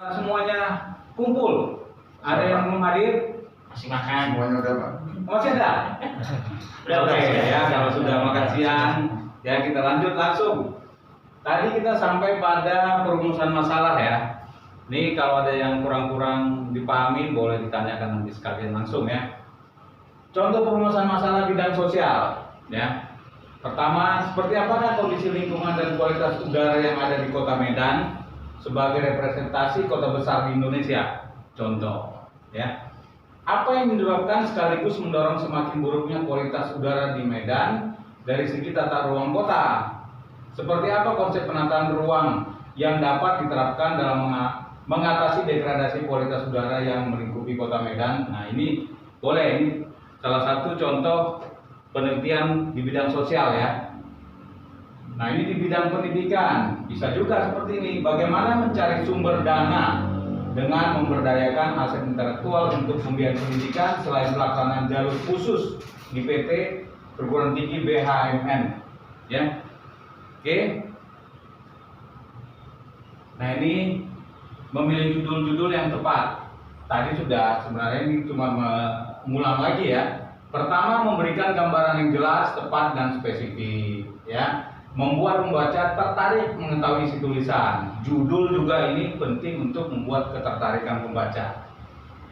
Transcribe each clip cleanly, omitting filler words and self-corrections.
Semuanya kumpul. Ada yang belum hadir? Masih makan. Semuanya udah, Pak. Masih ada? Udah, Oke, sudah. ya, kalau sudah makan siang, ya kita lanjut langsung. Tadi kita sampai pada perumusan masalah ya. Ini kalau ada yang kurang-kurang dipahami boleh ditanyakan nanti sekalian langsung ya. Contoh perumusan masalah bidang sosial ya. Pertama, seperti apakah kondisi lingkungan dan kualitas udara yang ada di Kota Medan sebagai representasi kota besar di Indonesia? Contoh ya. Apa yang menyebabkan sekaligus mendorong semakin buruknya kualitas udara di Medan dari segi tata ruang kota? Seperti apa konsep penataan ruang yang dapat diterapkan dalam mengatasi degradasi kualitas udara yang melingkupi Kota Medan? Nah, ini boleh, ini salah satu contoh penelitian di bidang sosial ya. Nah, ini di bidang pendidikan bisa juga seperti ini. Bagaimana mencari sumber dana dengan memberdayakan aset intelektual untuk pembiayaan pendidikan selain pelaksanaan jalur khusus di PT Perguruan Tinggi BHMN ya. Oke. Nah, ini memilih judul-judul yang tepat. Tadi sudah, sebenarnya ini cuma mengulang lagi ya. Pertama, memberikan gambaran yang jelas, tepat dan spesifik ya. Membuat pembaca tertarik mengetahui isi tulisan. Judul juga ini penting untuk membuat ketertarikan pembaca.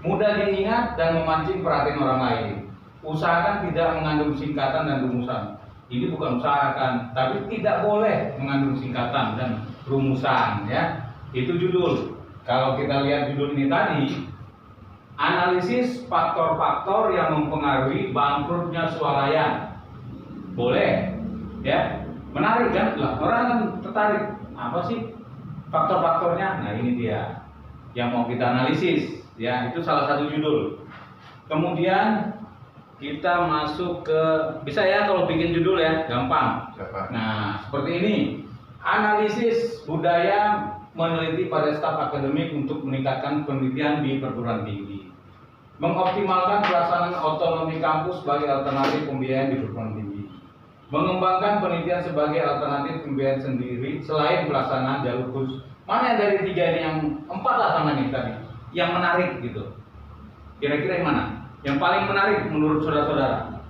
Mudah diingat dan memancing perhatian orang lain. Usahakan tidak mengandung singkatan dan rumusan. Ini bukan usahakan, tapi tidak boleh mengandung singkatan dan rumusan ya. Itu judul. Kalau kita lihat judul ini tadi, analisis faktor-faktor yang mempengaruhi bangkrutnya swalayan. Boleh ya. Menarik kan? Lah, orang kan tertarik. Apa sih faktor-faktornya? Nah, ini dia yang mau kita analisis ya. Itu salah satu judul. Kemudian kita masuk ke, bisa ya kalau bikin judul ya, gampang. Siapa? Nah, seperti ini. Analisis budaya meneliti pada staf akademik untuk meningkatkan penelitian di perguruan tinggi. Mengoptimalkan pelaksanaan otonomi kampus sebagai alternatif pembiayaan di perguruan tinggi. Mengembangkan penelitian sebagai alternatif pembiayaan sendiri selain pelaksanaan jalur khusus. Mana yang dari tiga ini, yang empat lah sama nih tadi, yang menarik gitu. Kira-kira yang mana? Yang paling menarik menurut saudara-saudara?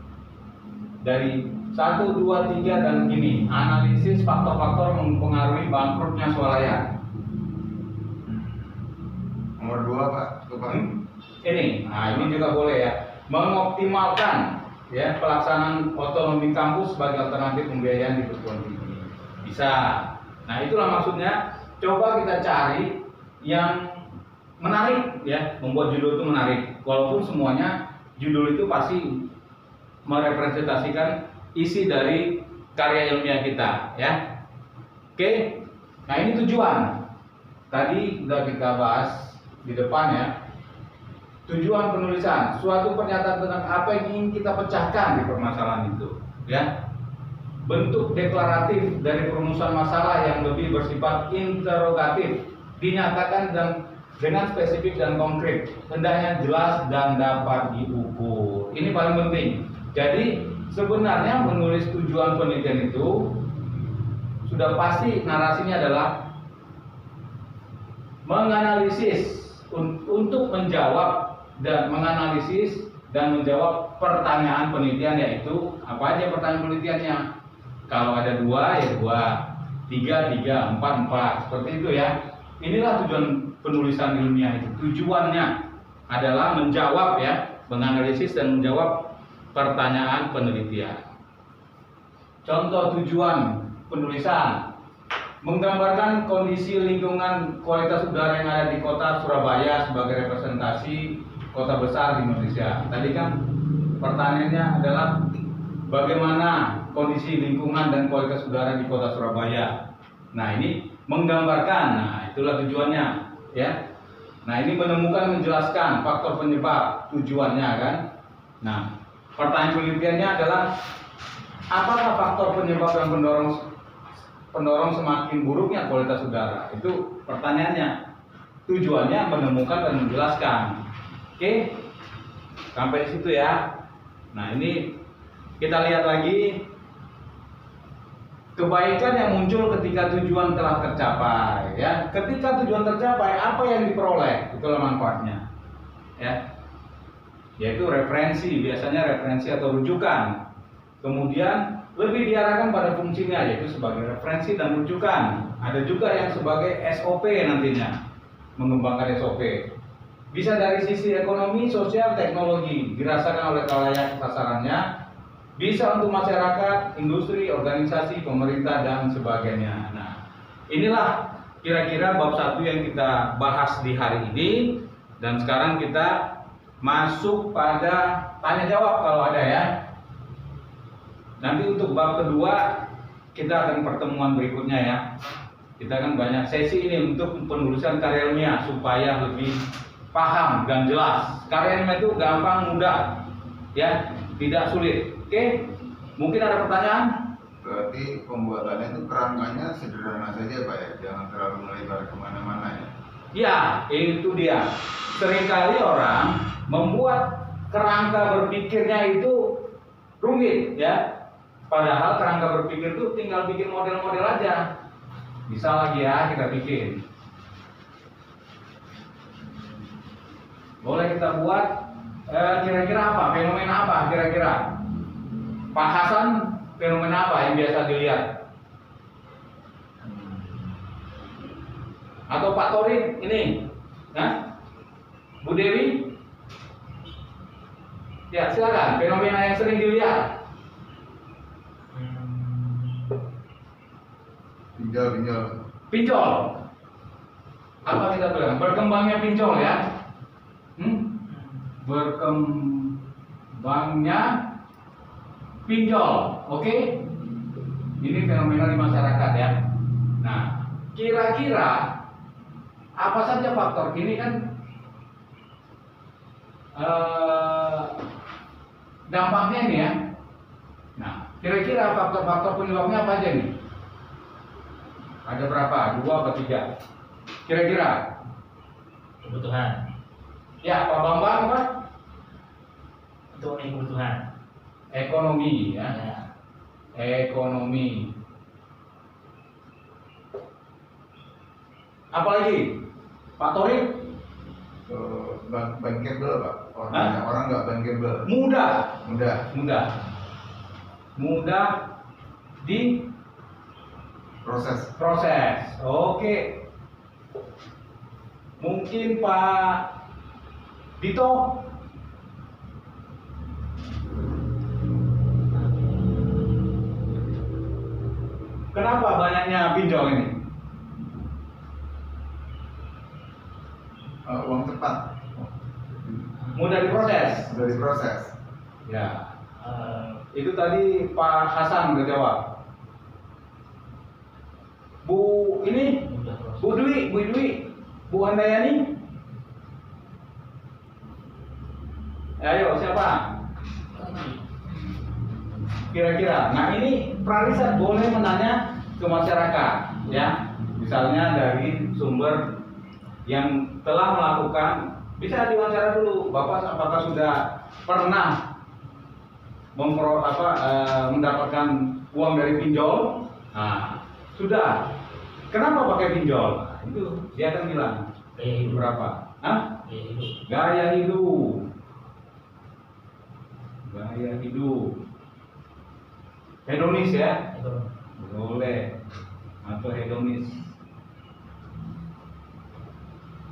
Dari 1, 2, 3 dan ini, analisis faktor-faktor mempengaruhi bangkrutnya swalayan. Nomor 2, Pak. Coba. Ini, nah ini juga boleh ya. Mengoptimalkan ya pelaksanaan otonomi kampus sebagai alternatif pembiayaan di perguruan tinggi. Bisa. Nah, itulah maksudnya. Coba kita cari yang menarik ya, membuat judul itu menarik. Walaupun semuanya judul itu pasti merepresentasikan isi dari karya ilmiah kita ya. Oke. Nah, ini tujuan. Tadi sudah kita bahas di depan ya. Tujuan penulisan, suatu pernyataan tentang apa yang ingin kita pecahkan di permasalahan itu ya. Bentuk deklaratif dari perumusan masalah yang lebih bersifat interrogatif, dinyatakan dan dengan spesifik dan konkret, hendaknya jelas dan dapat diukur. Ini paling penting. Jadi sebenarnya menulis tujuan penelitian itu sudah pasti narasinya adalah menganalisis untuk menjawab dan menganalisis dan menjawab pertanyaan penelitian, yaitu apa aja pertanyaan penelitiannya. Kalau ada 2 ya 2, 3, 3, 4, 4, seperti itu ya. Inilah tujuan penulisan ilmiah itu. Tujuannya adalah menjawab ya, menganalisis dan menjawab pertanyaan penelitian. Contoh tujuan penulisan: menggambarkan kondisi lingkungan kualitas udara yang ada di kota Surabaya sebagai representasi kota besar di Indonesia. Tadi kan pertanyaannya adalah bagaimana kondisi lingkungan dan kualitas udara di kota Surabaya. Nah, ini menggambarkan. Nah, itulah tujuannya ya. Nah, ini menemukan, menjelaskan faktor penyebab, tujuannya kan. Nah, pertanyaan penelitiannya adalah apakah faktor penyebab yang pendorong semakin buruknya kualitas udara? Itu pertanyaannya. Tujuannya menemukan dan menjelaskan. Oke, sampai di situ ya. Nah, ini kita lihat lagi kebaikan yang muncul ketika tujuan telah tercapai, ya. Ketika tujuan tercapai, apa yang diperoleh? Itulah manfaatnya, ya. Yaitu referensi, biasanya referensi atau rujukan. Kemudian lebih diarahkan pada fungsinya, yaitu sebagai referensi dan rujukan. Ada juga yang sebagai SOP nantinya, mengembangkan SOP. Bisa dari sisi ekonomi, sosial, teknologi, dirasakan oleh khalayak sasarannya. Bisa untuk masyarakat, industri, organisasi, pemerintah, dan sebagainya. Nah, inilah kira-kira bab 1 yang kita bahas di hari ini. Dan sekarang kita masuk pada tanya jawab kalau ada, ya. Nanti untuk bab kedua kita akan pertemuan berikutnya, ya. Kita akan banyak sesi ini untuk penulisan karya ilmiah supaya lebih paham dan jelas. Karya ilmiah itu gampang, mudah, ya, tidak sulit. Oke, mungkin ada pertanyaan? Berarti pembuatannya itu kerangkanya sederhana saja Pak ya, jangan terlalu melebar kemana-mana ya. Ya, itu dia. Seringkali orang membuat kerangka berpikirnya itu rumit, ya. Padahal kerangka berpikir itu tinggal bikin model-model aja. Bisa lagi, ya, kita bikin. Boleh kita buat kira-kira apa? Fenomena apa kira-kira? Pak Hasan, fenomena apa yang biasa dilihat? Atau Pak Torik ini? Nah, Bu Dewi? Ya, silakan. Fenomena yang sering dilihat. Pinjol. Pinjol. Apa kita bilang? Berkembangnya pinjol, ya. Berkembangnya pinjol, oke? Ini fenomena di masyarakat, ya. Nah, kira-kira apa saja faktor? Ini kan dampaknya nih, ya. Nah, kira-kira faktor-faktor penyebabnya apa aja nih? Ada berapa? 2 atau 3? Kira-kira? Kebutuhan. Ya, Pak Bambang, Pak? Untuk kebutuhan. Ekonomi, ya. Ya. Ekonomi. Apalagi? Pak Torik? Bankable Pak. Hah? Orang nggak bankable. Mudah di proses. Oke. Mungkin Pak Dito? Kenapa banyaknya pinjol ini? Uang cepat. Mudah diproses. Dari proses. Ya. Itu tadi Pak Hasan udah jawab. Bu ini, Mudah proses. Bu Dwi, Bu Handayani. Ayo, siapa? Kira-kira. Nah, ini prariset boleh menanya ke masyarakat, ya. Misalnya dari sumber yang telah melakukan, bisa diwawancara dulu. Bapak apakah sudah pernah mendapatkan uang dari pinjol? Nah, sudah. Kenapa pakai pinjol? Nah, itu dia akan bilang. Gaya hidup. Berapa? Hah? Gaya hidup. Gaya hidup. Gaya hidup. Hedonis, ya? Itu. Boleh. Atau hedonis.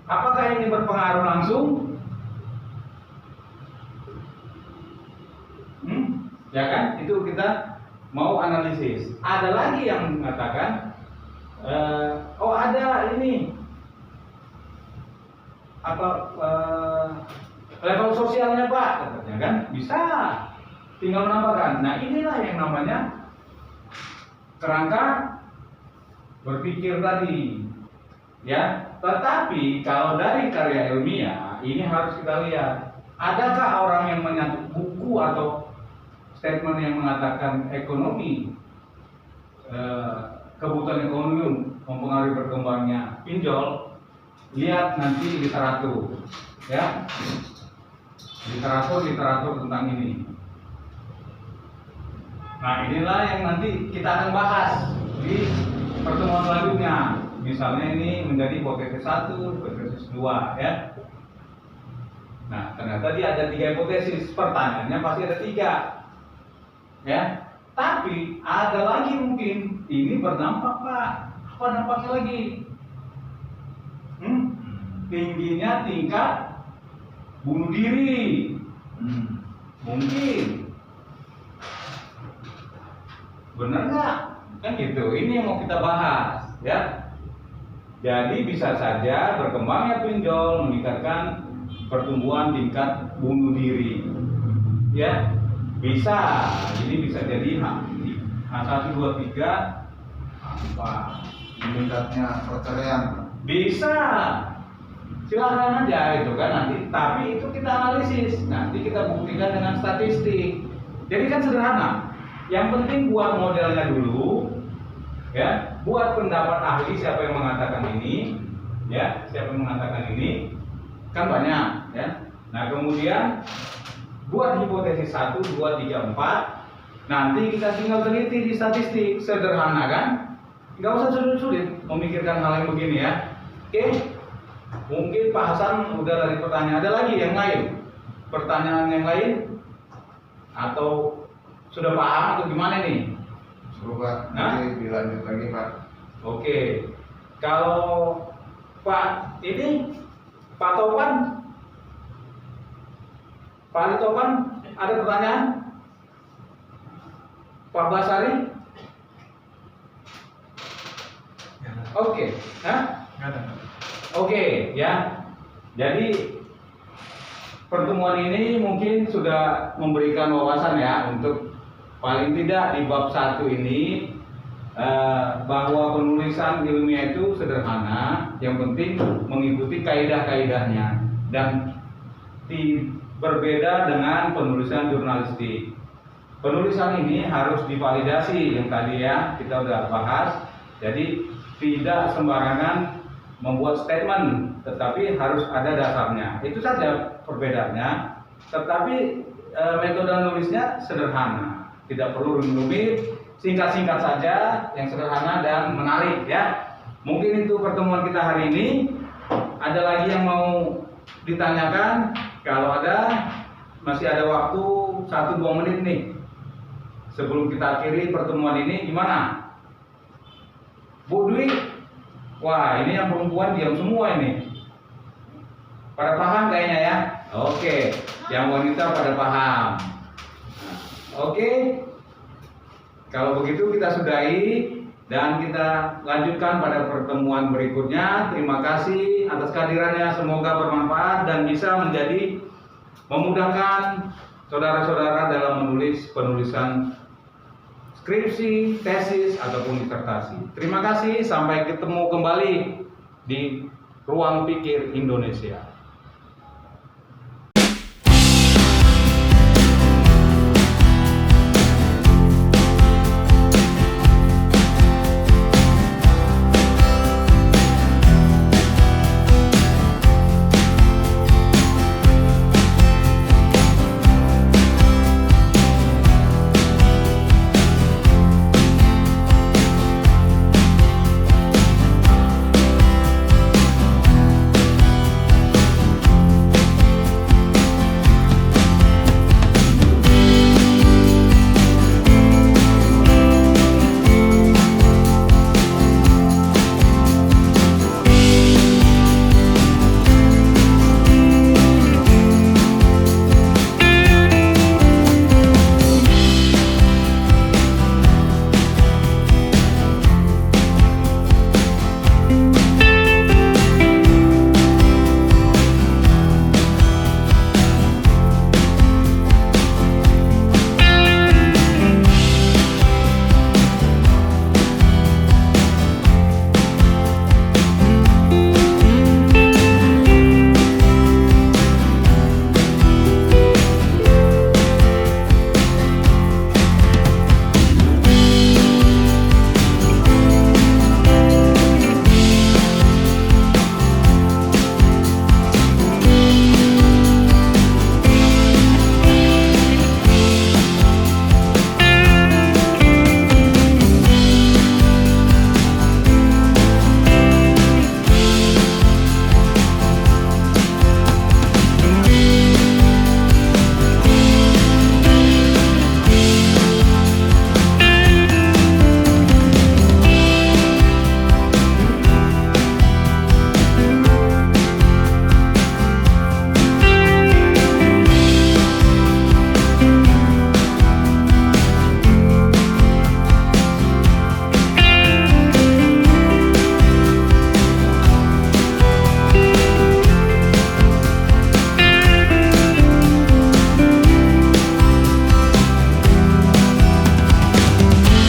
Apakah ini berpengaruh langsung? Ya kan? Itu kita mau analisis. Ada lagi yang mengatakan, oh ada ini level sosialnya Pak, katanya kan bisa, tinggal menambahkan. Nah, inilah yang namanya kerangka berpikir tadi, ya. Tetapi kalau dari karya ilmiah ini harus kita lihat, adakah orang yang menyatu buku atau statement yang mengatakan ekonomi, kebutuhan ekonomi mempengaruhi berkembangnya pinjol. Lihat nanti literatur, ya, literatur tentang ini. Nah, inilah yang nanti kita akan bahas. di pertemuan selanjutnya. Misalnya ini menjadi hipotesis 1, hipotesis 2 ya. Nah, ternyata dia ada 3 hipotesis, pertanyaannya pasti ada 3 ya. Tapi ada lagi mungkin ini berdampak Pak. Apa dampaknya lagi? Tingginya tingkat bunuh diri. Mungkin. Benar nggak? Kan gitu. Ini yang mau kita bahas ya. Jadi bisa saja berkembangnya pinjol meningkatkan pertumbuhan tingkat bunuh diri ya, bisa. Ini bisa jadi H1, 2, 3 Apa meningkatnya perceraian? bisa, silahkan aja itu kan nanti, tapi itu kita analisis, nanti kita buktikan dengan statistik. Jadi kan sederhana, yang penting buat modelnya dulu ya, buat pendapat ahli siapa yang mengatakan ini ya, siapa yang mengatakan ini kan banyak ya. Nah kemudian buat hipotesis 1, 2, 3, 4, nanti kita tinggal teliti di statistik, sederhana kan, nggak usah sulit-sulit memikirkan hal yang begini ya. Oke, mungkin Pak Hasan udah dari pertanyaan, ada lagi yang lain, pertanyaan yang lain atau sudah paham atau gimana nih? Suruh Pak, nanti dilanjut lagi Pak. Oke, kalau Pak ini Pak Topan, Pak Ali Topan, ada pertanyaan? Pak Basari? Oke, Oke, ya. Jadi pertemuan ini mungkin sudah memberikan wawasan ya, untuk paling tidak di bab 1 ini bahwa penulisan ilmiah itu sederhana, yang penting mengikuti kaidah-kaidahnya dan berbeda dengan penulisan jurnalistik. Penulisan ini harus divalidasi, yang tadi ya kita udah bahas. Jadi tidak sembarangan membuat statement, tetapi harus ada dasarnya. Itu saja perbedaannya. Tetapi metode nulisnya sederhana, tidak perlu rumit, singkat-singkat saja, yang sederhana dan menarik ya. Mungkin itu pertemuan kita hari ini. Ada lagi yang mau ditanyakan? Kalau ada, masih ada waktu 1-2 menit nih sebelum kita akhiri pertemuan ini. Gimana? Bu Dwi? Wah, ini yang perempuan diam semua ini. Pada paham kayaknya ya? Oke, yang wanita pada paham. Oke. Kalau begitu kita sudahi dan kita lanjutkan pada pertemuan berikutnya. Terima kasih atas kehadirannya, semoga bermanfaat dan bisa menjadi memudahkan saudara-saudara dalam menulis penulisan skripsi, tesis ataupun disertasi. Terima kasih, sampai ketemu kembali di Ruang Pikir Indonesia.